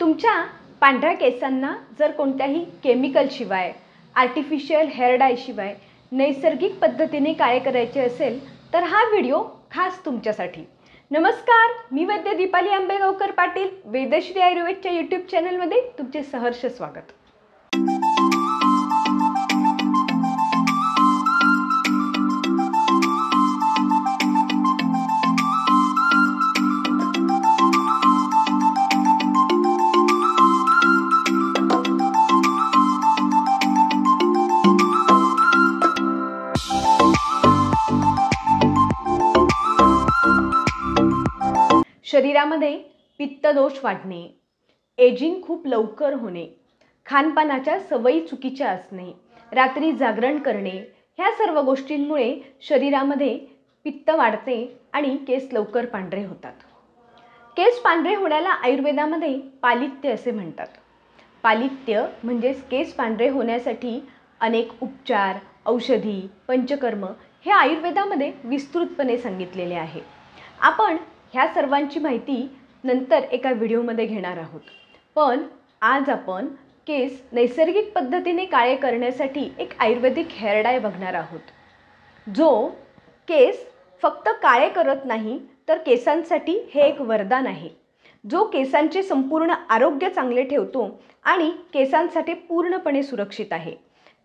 तुमच्या पांढऱ्या केसांना जर कोणत्याही केमिकल शिवाय, आर्टिफिशियल हेअर डाय शिवाय नैसर्गिक पद्धतीने काळे करायचे असेल तर हा व्हिडिओ खास तुमच्यासाठी। नमस्कार, मी वैद्य दीपाली आंबेगावकर पाटील, वेदश्री आयुर्वेदच्या यूट्यूब चॅनलमध्ये तुमचे सहर्ष स्वागत। शरीरामध्ये पित्तदोष वाढणे, एजिंग खूप लवकर होणे, खानपानाच्या सवयी चुकीच्या असणे, रात्री जागरण करणे, ह्या सर्व गोष्टींमुळे शरीरामध्ये पित्त वाढते आणि केस लवकर पांढरे होतात। केस पांढरे होण्याला आयुर्वेदामध्ये पालित्य असे म्हणतात। पालित्य म्हणजे केस पांढरे होण्यासाठी अनेक उपचार, औषधी, पंचकर्म हे आयुर्वेदामध्ये विस्तृतपणे सांगितलेले आहे। आपण ह्या सर्वांची माहिती नंतर एका व्हिडिओमध्ये घेणार आहोत, पण आज आपण केस नैसर्गिक पद्धतीने काळे करण्यासाठी एक आयुर्वेदिक हेअर डाय बघणार आहोत, जो केस फक्त काळे करत नाही तर केसांसाठी हे एक वरदान आहे, जो केसांचे संपूर्ण आरोग्य चांगले ठेवतो आणि केसांसाठी पूर्णपणे सुरक्षित आहे।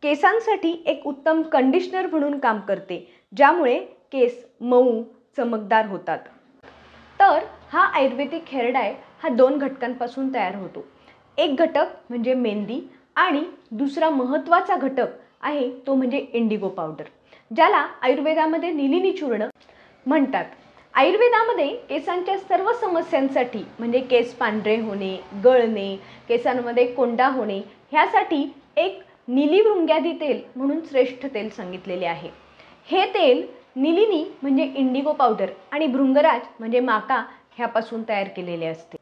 केसांसाठी एक उत्तम कंडिशनर म्हणून काम करते, ज्यामुळे केस मऊ चमकदार होतात। तर हा आयुर्वेदिक हेअर डाय हा दोन घटकांपासून तयार होतो। एक घटक म्हणजे मेहंदी आणि दुसरा महत्त्वाचा घटक आहे तो म्हणजे इंडिगो पावडर, ज्याला आयुर्वेदामध्ये निलिनी चूर्ण म्हणतात। आयुर्वेदामध्ये केसांच्या सर्व समस्यांसाठी म्हणजे केस पांढरे होणे, गळणे, केसांमध्ये कोंडा होणे ह्यासाठी एक निलिभृंग्यादी तेल म्हणून श्रेष्ठ तेल सांगितलेले आहे। हे तेल निलिनी म्हणजे इंडिगो पावडर आणि भृंगराज म्हणजे माका ह्यापासून तयार केलेले असते।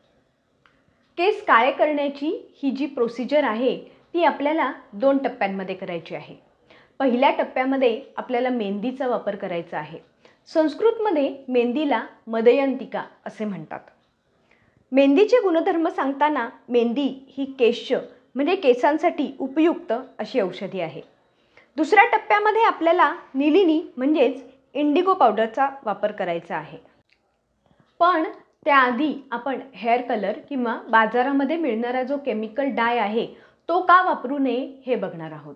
केस काळे करण्याची ही जी प्रोसिजर आहे ती आपल्याला दोन टप्प्यांमध्ये करायची आहे। पहिल्या टप्प्यामध्ये आपल्याला मेहंदीचा वापर करायचा आहे। संस्कृतमध्ये मेहंदीला मदयंतिका असे म्हणतात। मेहंदीचे गुणधर्म सांगताना मेहंदी ही केश म्हणजे केसांसाठी उपयुक्त अशी औषधी आहे। दुसऱ्या टप्प्यामध्ये आपल्याला निलिनी म्हणजेच इंडिगो पावडरचा वापर करायचा आहे, पण त्याआधी आपण हेअर कलर किंवा बाजारामध्ये मिळणारा जो केमिकल डाय आहे तो का वापरू नये हे बघणार आहोत।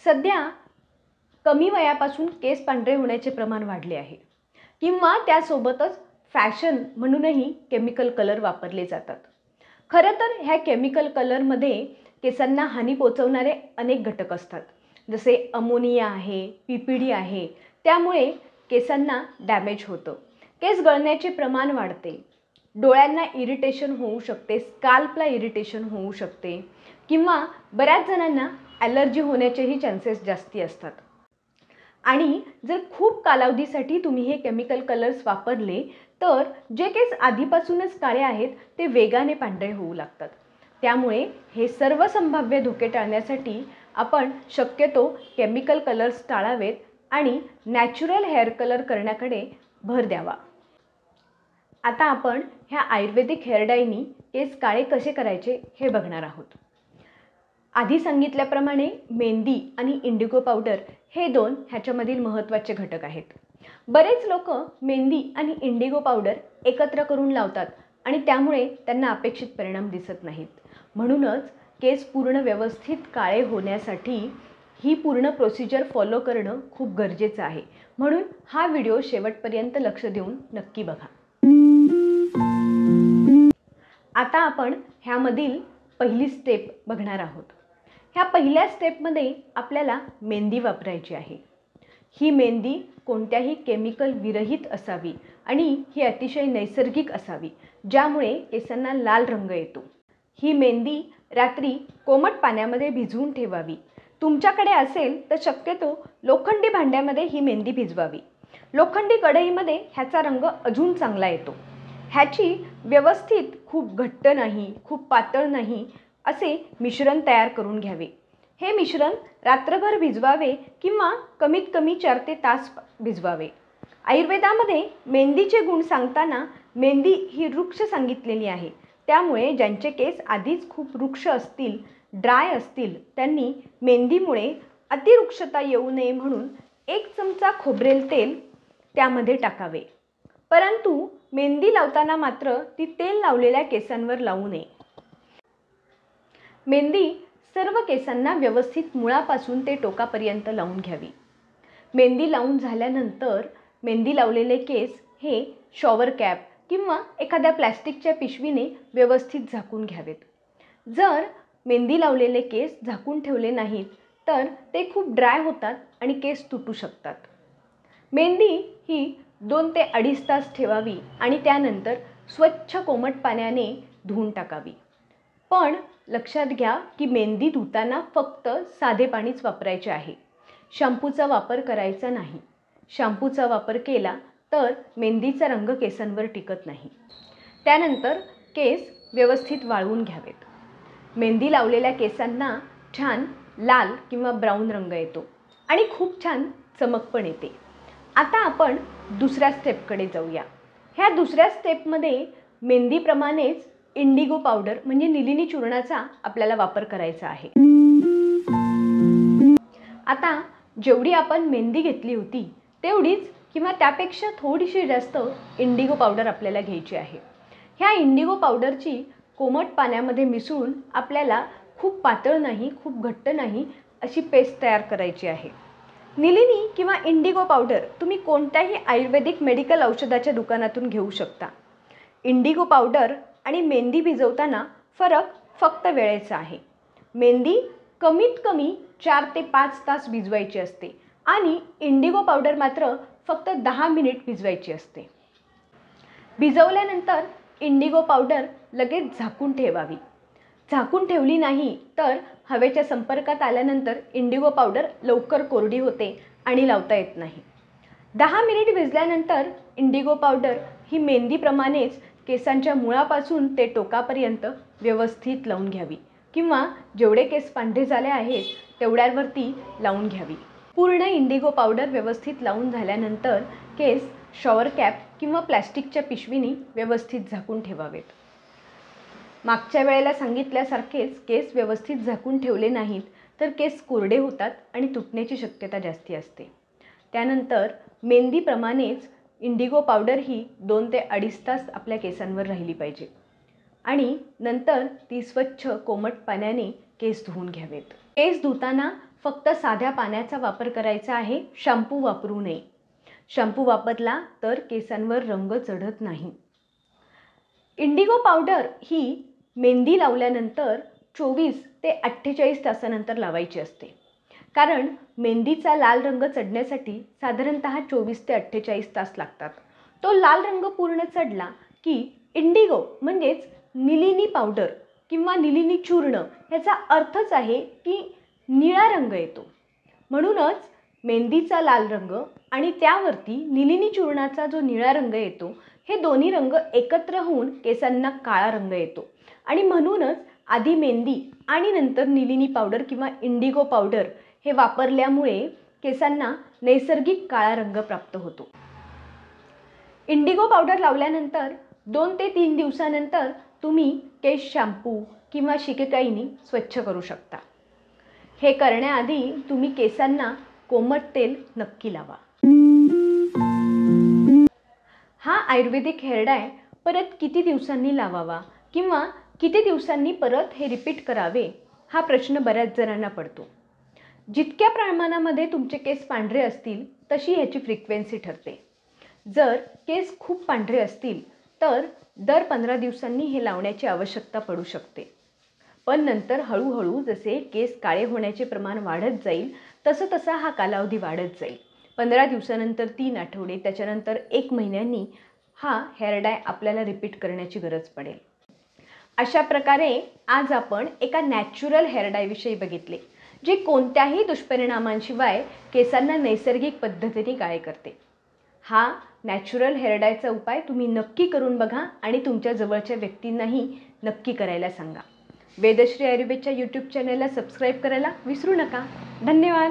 सध्या कमी वयापासून केस पांढरे होण्याचे प्रमाण वाढले आहे किंवा त्यासोबतच फॅशन म्हणूनही केमिकल कलर वापरले जातात। खरं तर ह्या केमिकल कलरमध्ये केसांना हानी पोचवणारे अनेक घटक असतात, जसे अमोनिया आहे, पीपीडी आहे, त्यामुळे केसांना डॅमेज होतं, केस गळण्याचे प्रमाण वाढते, डोळ्यांना इरिटेशन होऊ शकते, स्काल्पला इरिटेशन होऊ शकते किंवा बऱ्याच जणांना ॲलर्जी होण्याचेही चान्सेस जास्ती असतात। आणि जर खूप कालावधीसाठी तुम्ही हे केमिकल कलर्स वापरले तर जे केस आधीपासूनच काळे आहेत ते वेगाने पांढरे होऊ लागतात। त्यामुळे हे सर्व संभाव्य धोके टाळण्यासाठी आपण शक्यतो केमिकल कलर्स टाळावेत आणि नॅचरल हेअर कलर करण्याकडे भर द्यावा। आता आपण ह्या आयुर्वेदिक हेअर डायनी केस काळे कसे करायचे हे बघणार आहोत। आधी सांगितल्याप्रमाणे मेहंदी आणि इंडिगो पावडर हे दोन ह्याच्यामधील महत्त्वाचे घटक आहेत। बरेच लोक मेहंदी आणि इंडिगो पावडर एकत्र करून लावतात आणि त्यामुळे त्यांना अपेक्षित परिणाम दिसत नाहीत। म्हणूनच केस पूर्ण व्यवस्थित काळे होण्यासाठी ही पूर्ण प्रोसिजर फॉलो करणं खूप गरजेचं आहे, म्हणून हा व्हिडिओ शेवटपर्यंत लक्ष देऊन नक्की बघा। आता आपण ह्यामधील पहिली स्टेप बघणार आहोत। ह्या पहिल्या स्टेपमध्ये आपल्याला मेहंदी वापरायची आहे। ही मेहंदी कोणत्याही केमिकल विरहित असावी आणि ही अतिशय नैसर्गिक असावी, ज्यामुळे केसांना लाल रंग येतो। ही मेहंदी रात्री कोमट पाण्यामध्ये भिजवून ठेवावी। तुमच्याकडे असेल तर शक्यतो लोखंडी भांड्यामध्ये ही मेहंदी भिजवावी। लोखंडी कढईमध्ये ह्याचा रंग अजून चांगला येतो। ह्याची व्यवस्थित खूप घट्ट नाही, खूप पातळ नाही असे मिश्रण तयार करून घ्यावे। हे मिश्रण रात्रभर भिजवावे किंवा कमीत कमी 4 ते 5 तास भिजवावे। आयुर्वेदामध्ये मेहंदीचे गुण सांगताना मेहंदी ही वृक्ष सांगितलेली आहे, त्यामुळे ज्यांचे केस आधीच खूप रुक्ष असतील, ड्राय असतील, त्यांनी मेहंदीमुळे अतिरुक्षता येऊ नये म्हणून 1 चमचा खोबरेल तेल त्यामध्ये टाकावे. परंतु मेहंदी लावताना मात्र ती तेल लावलेल्या केसांवर लावू नये. मेहंदी सर्व केसांना व्यवस्थित मुळापासून ते टोकापर्यंत लावून घ्यावी. मेहंदी लावून झाल्यानंतर मेहंदी लावलेले केस हे शॉवर कॅप किंवा एखाद्या प्लॅस्टिकच्या पिशवीने व्यवस्थित झाकून घ्यावेत. जर मेहंदी लावलेले केस झाकून ठेवले नाहीत तर ते खूप ड्राय होतात आणि केस तुटू शकतात. मेहंदी ही 2 ते 2.5 तास ठेवावी आणि त्यानंतर स्वच्छ कोमट पाण्याने धुवून टाकावी. पण लक्षात घ्या की मेहंदी धुताना फक्त साधे पाणीच वापरायचे आहे. शॅम्पूचा वापर करायचा नाही. शॅम्पूचा वापर केला तर मेहंदीचा रंग केसांवर टिकत नाही. त्यानंतर केस व्यवस्थित वाळवून घ्यावेत. मेहंदी लावलेल्या केसांना छान लाल किंवा ब्राऊन रंग येतो आणि खूप छान चमक पण येते. आता आपण दुसऱ्या स्टेपकडे जाऊया. ह्या दुसऱ्या स्टेपमध्ये मेहंदीप्रमाणेच इंडिगो पावडर म्हणजे निलिनी चूर्णाचा आपल्याला वापर करायचा आहे. आता जेवढी आपण मेहंदी घेतली होती तेवढीच किंवा त्यापेक्षा थोडीशी जास्त इंडिगो पावडर आपल्याला घ्यायची आहे. ह्या इंडिगो पावडरची कोमट पाण्यामध्ये मिसळून आपल्याला खूप पातळ नाही, खूप घट्ट नाही अशी पेस्ट तयार करायची आहे. निलिनी किंवा इंडिगो पावडर तुम्ही कोणत्याही आयुर्वेदिक मेडिकल औषधाच्या दुकानातून घेऊ शकता. इंडिगो पावडर आणि मेहंदी भिजवताना फरक फक्त वेळेचा आहे. मेहंदी कमीत कमी 4 ते 5 तास भिजवायची असते आणि इंडिगो पावडर मात्र फक्त 10 मिनिट भिजवायची असते. भिजवल्यानंतर इंडिगो पावडर लगेच झाकून ठेवावी. झाकून ठेवली नाही तर हवेच्या संपर्कात आल्यानंतर इंडिगो पावडर लवकर कोरडी होते आणि लावता येत नाही. 10 मिनिट भिजल्यानंतर इंडिगो पावडर ही मेहंदीप्रमाणेच केसांच्या मुळापासून ते टोकापर्यंत व्यवस्थित लावून घ्यावी किंवा जेवढे केस पांढरे झाले आहेत तेवढ्यावरती लावून घ्यावी. पूर्ण इंडिगो पावडर व्यवस्थित लावून झाल्यानंतर केस शॉवर कॅप किंवा प्लॅस्टिकच्या पिशवीने व्यवस्थित झाकून ठेवावेत. मागच्या वेळेला सांगितल्यासारखेच केस व्यवस्थित झाकून ठेवले नाहीत तर केस कोरडे होतात आणि तुटण्याची शक्यता जास्ती असते. त्यानंतर मेहंदीप्रमाणेच इंडिगो पावडर ही 2 ते 2.5 तास आपल्या केसांवर राहिली पाहिजे आणि नंतर ती स्वच्छ कोमट पाण्याने केस धुवून घ्यावेत. केस धुताना फक्त साध्या पाण्याचा वापर करायचा आहे. शॅम्पू वापरू नये. शॅम्पू वापरला तर केसांवर रंग चढत नाही. इंडिगो पावडर ही मेहंदी लावल्यानंतर 24 ते 48 तासानंतर लावायची असते. कारण मेहंदीचा लाल रंग चढण्यासाठी साधारणतः 24 ते 48 तास लागतात. तो लाल रंग पूर्ण चढला की इंडिगो म्हणजेच निलिनी पावडर किंवा निलिनी चूर्ण याचा अर्थच आहे की निळा रंग येतो. म्हणूनच मेहंदीचा लाल रंग आणि त्यावरती निलिनी चूर्णाचा जो निळा रंग येतो हे दोन्ही रंग एकत्र होऊन केसांना काळा रंग येतो आणि म्हणूनच आधी मेहंदी आणि नंतर निलिनी पावडर किंवा इंडिगो पावडर हे वापरल्यामुळे केसांना नैसर्गिक काळा रंग प्राप्त होतो. इंडिगो पावडर लावल्यानंतर 2 ते 3 दिवसानंतर तुम्ही केस शॅम्पू किंवा शिकेकाईने स्वच्छ करू शकता. हे करण्याआधी तुम्ही केसांना कोमट तेल नक्की लावा. हा आयुर्वेदिक हेअर डाय परत किती दिवसांनी लावावा किंवा किती दिवसांनी परत हे रिपीट करावे हा प्रश्न बऱ्याच जणांना पडतो. जितक्या प्रमाणामध्ये तुमचे केस पांढरे असतील तशी ह्याची फ्रिक्वेन्सी ठरते. जर केस खूप पांढरे असतील तर दर 15 दिवसांनी हे लावण्याची आवश्यकता पडू शकते. पण नंतर हळूहळू जसे केस काळे होण्याचे प्रमाण वाढत जाईल तसा हा कालावधी वाढत जाईल. 15 दिवसानंतर 3 आठवडे, त्याच्यानंतर 1 महिन्यांनी हा हेअर डाय आपल्याला रिपीट करण्याची गरज पडेल. अशा प्रकारे आज आपण एका नॅचरल हेअर डायविषयी बघितले जे कोणत्याही दुष्परिणामांशिवाय केसांना नैसर्गिक पद्धतीने काळे करते. हा नॅचरल हेअर डायचा उपाय तुम्ही नक्की करून बघा आणि तुमच्या जवळच्या व्यक्तींनाही नक्की करायला सांगा. वेदश्री आयुर्वेदच्या यूट्यूब चॅनलला सबस्क्राईब करायला विसरू नका. धन्यवाद.